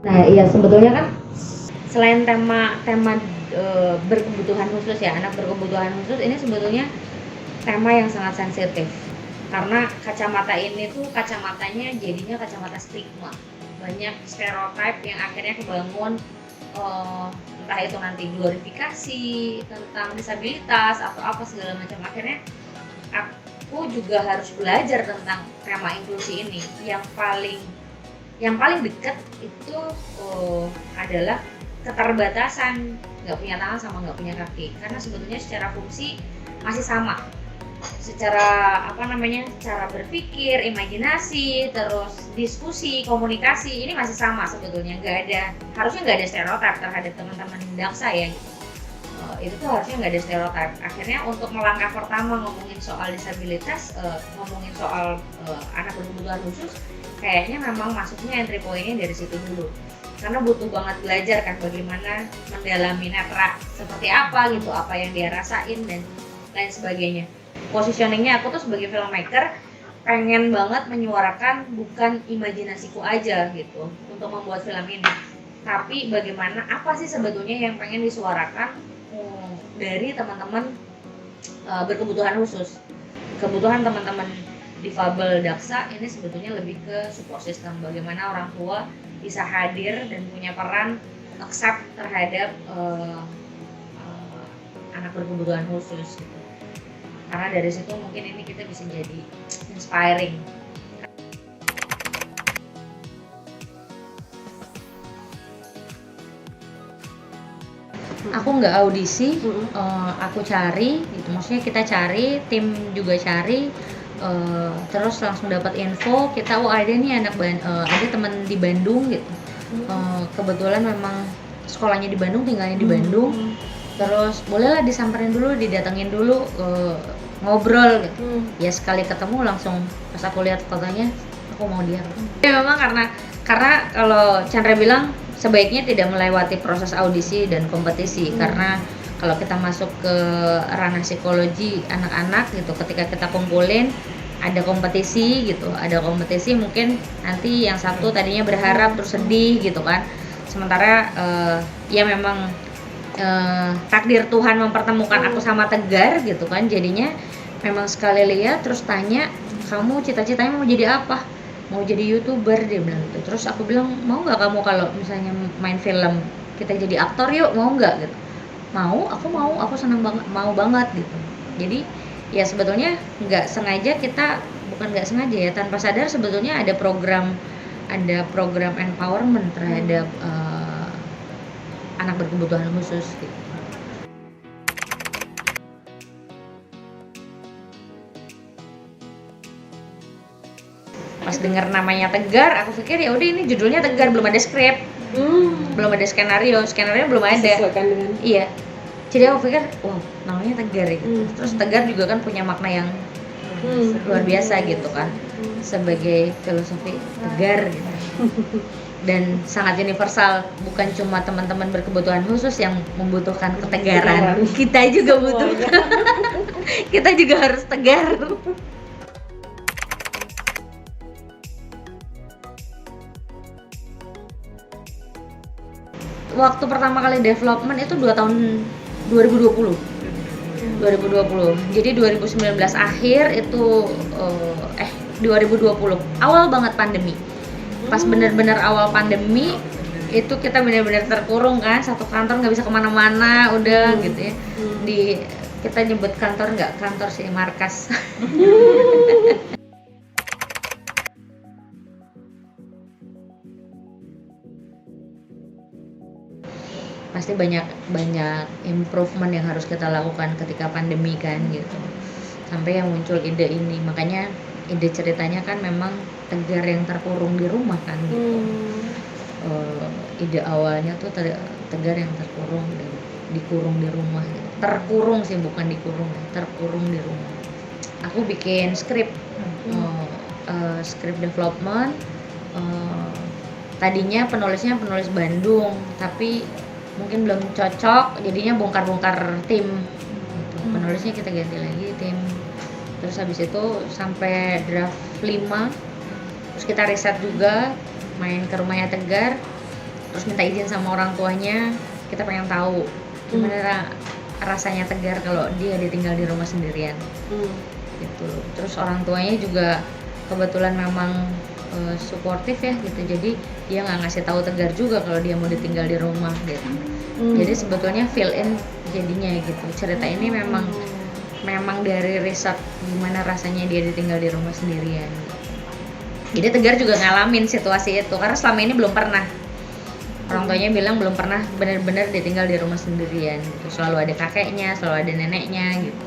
Nah, iya sebetulnya kan selain tema berkebutuhan khusus ya, anak berkebutuhan khusus ini sebetulnya tema yang sangat sensitif. Karena kacamata ini tuh kacamatanya jadinya kacamata stigma. Banyak stereotip yang akhirnya kebangun, entah itu nanti glorifikasi tentang disabilitas atau apa segala macam. Akhirnya aku juga harus belajar tentang tema inklusi ini. Yang paling dekat itu adalah keterbatasan nggak punya tangan sama nggak punya kaki, karena sebetulnya secara fungsi masih sama, secara cara berpikir, imajinasi, terus diskusi, komunikasi ini masih sama sebetulnya. Harusnya nggak ada stereotip terhadap teman-teman daksa ya. Itu tuh harusnya nggak ada stereotip. Akhirnya untuk melangkah pertama ngomongin soal disabilitas, ngomongin soal anak berkebutuhan khusus, kayaknya memang masuknya entry point-nya dari situ dulu. Karena butuh banget belajar kan bagaimana mendalami netra seperti apa gitu, apa yang dia rasain dan lain sebagainya. Positioningnya aku tuh sebagai filmmaker pengen banget menyuarakan bukan imajinasiku aja gitu untuk membuat film ini, tapi bagaimana apa sih sebetulnya yang pengen disuarakan dari teman-teman berkebutuhan khusus. Kebutuhan teman-teman difabel daksa ini sebetulnya lebih ke support system, bagaimana orang tua bisa hadir dan punya peran accept terhadap anak berkebutuhan khusus gitu. Karena dari situ mungkin ini kita bisa jadi inspiring. Aku nggak audisi, aku cari gitu, maksudnya kita cari, tim juga cari, terus langsung dapat info kita ada nih ada teman di Bandung gitu. Kebetulan memang sekolahnya di Bandung, tinggalnya di Bandung. Terus bolehlah disamperin dulu, didatengin dulu, ngobrol gitu. Ya sekali ketemu langsung pas aku lihat fotonya aku mau dia. Ya memang karena kalau Chandra bilang sebaiknya tidak melewati proses audisi dan kompetisi, karena kalau kita masuk ke ranah psikologi anak-anak gitu, ketika kita kumpulin ada kompetisi mungkin nanti yang satu tadinya berharap terus sedih gitu kan, sementara ya memang takdir Tuhan mempertemukan aku sama Tegar gitu kan, jadinya memang sekali lihat terus tanya, kamu cita-citanya mau jadi apa? Mau jadi YouTuber, dia bilang gitu. Terus aku bilang, mau nggak kamu kalau misalnya main film kita jadi aktor yuk, mau nggak gitu? Mau, aku senang banget, mau banget gitu. Jadi ya sebetulnya bukan nggak sengaja ya, tanpa sadar sebetulnya ada program empowerment terhadap anak berkebutuhan khusus gitu. Pas dengar namanya Tegar, aku pikir ya udah ini judulnya Tegar, belum ada skrip, belum ada skenario belum ada. Iya. Jadi aku pikir, wow, namanya Tegar ya. Terus Tegar juga kan punya makna yang luar biasa gitu kan, sebagai filosofi Tegar gitu. Dan sangat universal, bukan cuma teman-teman berkebutuhan khusus yang membutuhkan ketegaran, kita juga butuh. Kita juga harus tegar. Waktu pertama kali development itu 2 tahun 2020. Jadi 2019 akhir itu 2020 awal banget pandemi. Pas benar-benar awal pandemi itu kita benar-benar terkurung kan, satu kantor nggak bisa kemana-mana udah gitu ya. Kita nyebut kantor nggak kantor sih, markas. Pasti banyak improvement yang harus kita lakukan ketika pandemi kan gitu, sampai yang muncul ide ini. Makanya ide ceritanya kan memang Tegar yang terkurung di rumah kan gitu. Ide awalnya tuh Tegar yang terkurung dan dikurung di rumah gitu. Terkurung sih, bukan dikurung, terkurung di rumah. Aku bikin skrip development, tadinya penulis Bandung tapi mungkin belum cocok, jadinya bongkar tim gitu. Penulisnya kita ganti lagi tim, terus habis itu sampai draft 5, terus kita riset juga, main ke rumahnya Tegar, terus minta izin sama orang tuanya, kita pengen tahu gimana rasanya Tegar kalau dia ditinggal di rumah sendirian. Gitu. Terus orang tuanya juga kebetulan memang suportif ya gitu, jadi dia nggak ngasih tahu Tegar juga kalau dia mau ditinggal di rumah gitu. Jadi sebetulnya fill in jadinya gitu. Cerita ini memang dari riset gimana rasanya dia ditinggal di rumah sendirian. Jadi Tegar juga ngalamin situasi itu karena selama ini belum pernah. Orang tuanya bilang belum pernah benar-benar ditinggal di rumah sendirian gitu. Selalu ada kakeknya, selalu ada neneknya gitu.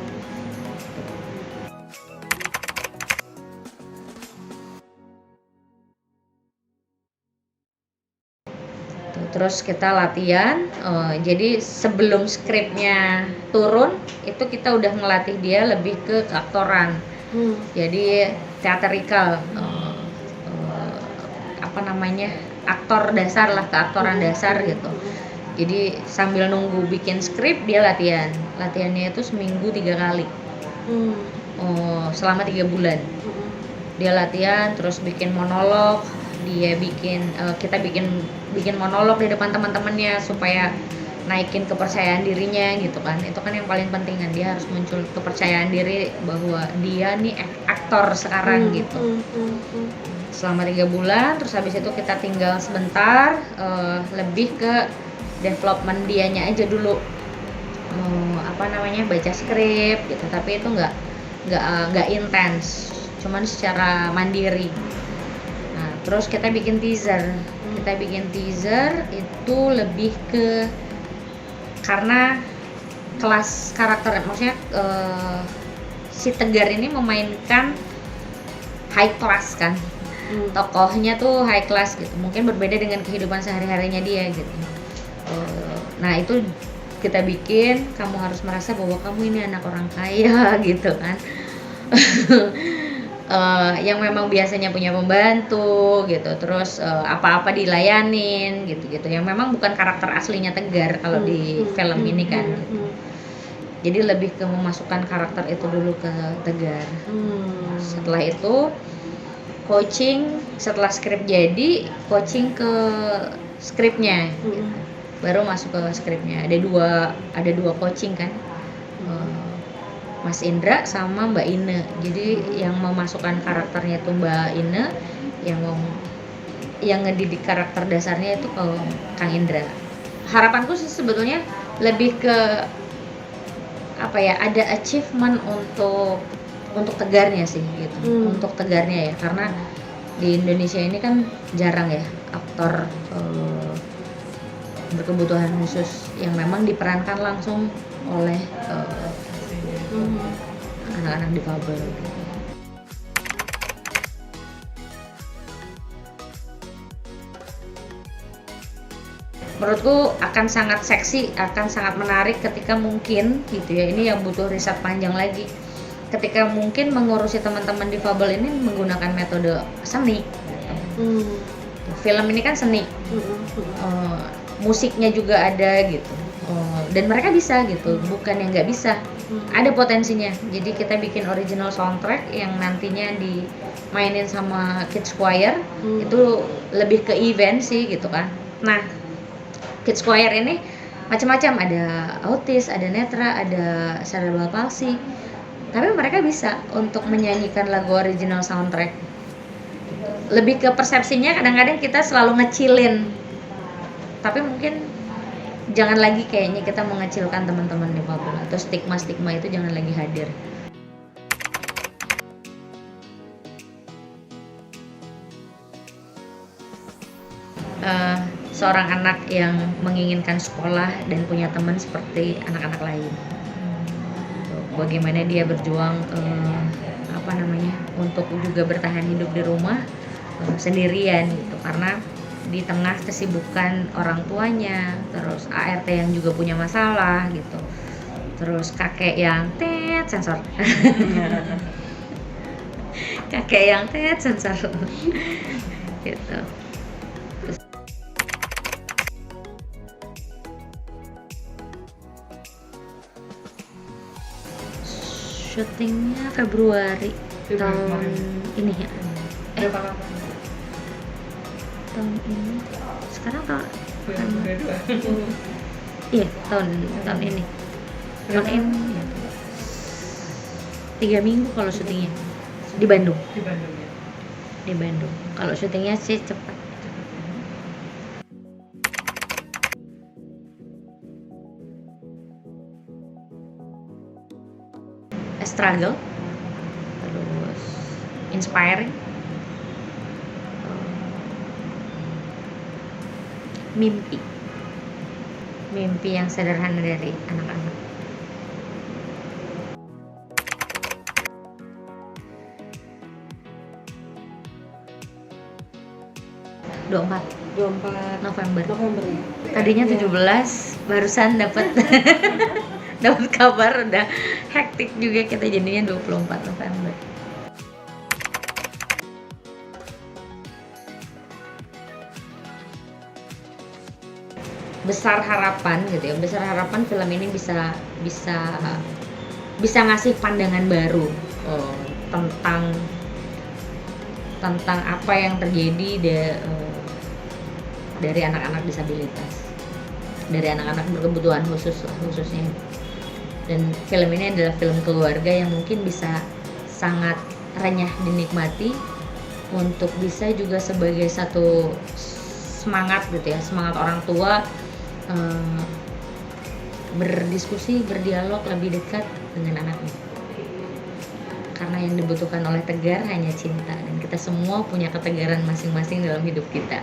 Terus kita latihan, jadi sebelum skripnya turun itu kita udah ngelatih dia lebih ke keaktoran. Jadi teatrikal, aktor dasar lah, keaktoran dasar gitu. Jadi sambil nunggu bikin skrip dia latihannya itu seminggu 3 kali, selama 3 bulan. Dia latihan terus bikin monolog, kita bikin monolog di depan teman-temannya supaya naikin kepercayaan dirinya gitu kan. Itu kan yang paling penting kan, dia harus muncul kepercayaan diri bahwa dia nih aktor sekarang gitu. Selama 3 bulan, terus habis itu kita tinggal sebentar, lebih ke development dianya aja dulu, baca skrip gitu, tapi itu nggak intens, cuman secara mandiri. Nah, terus kita bikin teaser itu lebih ke karena kelas karakter, maksudnya si Tegar ini memainkan high class kan. Tokohnya tuh high class gitu, mungkin berbeda dengan kehidupan sehari-harinya dia gitu. Nah itu kita bikin, kamu harus merasa bahwa kamu ini anak orang kaya gitu kan. Yang memang biasanya punya pembantu gitu, terus apa-apa dilayanin gitu, yang memang bukan karakter aslinya Tegar kalau di film ini kan gitu. Jadi lebih ke memasukkan karakter itu dulu ke Tegar. Setelah itu coaching, setelah skrip jadi coaching ke skripnya gitu. Baru masuk ke skripnya. Ada dua coaching kan, Mas Indra sama Mbak Ine. Jadi yang memasukkan karakternya itu Mbak Ine, yang ngedidik karakter dasarnya itu Kang Indra. Harapanku sih sebetulnya lebih ke ada achievement untuk Tegarnya sih gitu. Untuk Tegarnya ya, karena di Indonesia ini kan jarang ya aktor berkebutuhan khusus yang memang diperankan langsung oleh anak-anak difabel gitu. Menurutku akan sangat seksi, akan sangat menarik ketika mungkin gitu ya, ini yang butuh riset panjang lagi, ketika mungkin mengurusi teman-teman difabel ini menggunakan metode seni gitu. Film ini kan seni, musiknya juga ada gitu, dan mereka bisa gitu, bukan yang nggak bisa, ada potensinya. Jadi kita bikin original soundtrack yang nantinya dimainin sama Kids Choir, itu lebih ke event sih gitu kan. Nah, Kids Choir ini macam-macam, ada autis, ada netra, ada cerebral palsy, tapi mereka bisa untuk menyanyikan lagu original soundtrack. Lebih ke persepsinya, kadang-kadang kita selalu ngecilin, tapi mungkin jangan lagi kayaknya kita mengecilkan teman-teman difabel, atau stigma-stigma itu jangan lagi hadir. Seorang anak yang menginginkan sekolah dan punya teman seperti anak-anak lain. Bagaimana dia berjuang untuk juga bertahan hidup di rumah sendirian gitu, karena di tengah kesibukan orang tuanya, terus ART yang juga punya masalah gitu, terus kakek yang sensor kakek yang sensor gitu. Syutingnya Februari tahun ini ya. Tahun ini. Sekarang Iya, tahun ini. Tahun ini ya. 3 minggu kalau syutingnya di Bandung. Di Bandung. Kalau syutingnya sih cepat. Struggle, terus inspiring, mimpi yang sederhana dari anak-anak. November 24 November ya. tadinya 17, barusan dapat dapat kabar udah hektik juga, kita jadinya 24 November. Besar harapan gitu ya, besar harapan film ini bisa ngasih pandangan baru tentang apa yang terjadi dari anak-anak disabilitas, dari anak-anak berkebutuhan khususnya. Dan film ini adalah film keluarga yang mungkin bisa sangat renyah dinikmati, untuk bisa juga sebagai satu semangat gitu ya, semangat orang tua berdiskusi, berdialog lebih dekat dengan anaknya. Karena yang dibutuhkan oleh Tegar hanya cinta, dan kita semua punya ketegaran masing-masing dalam hidup kita.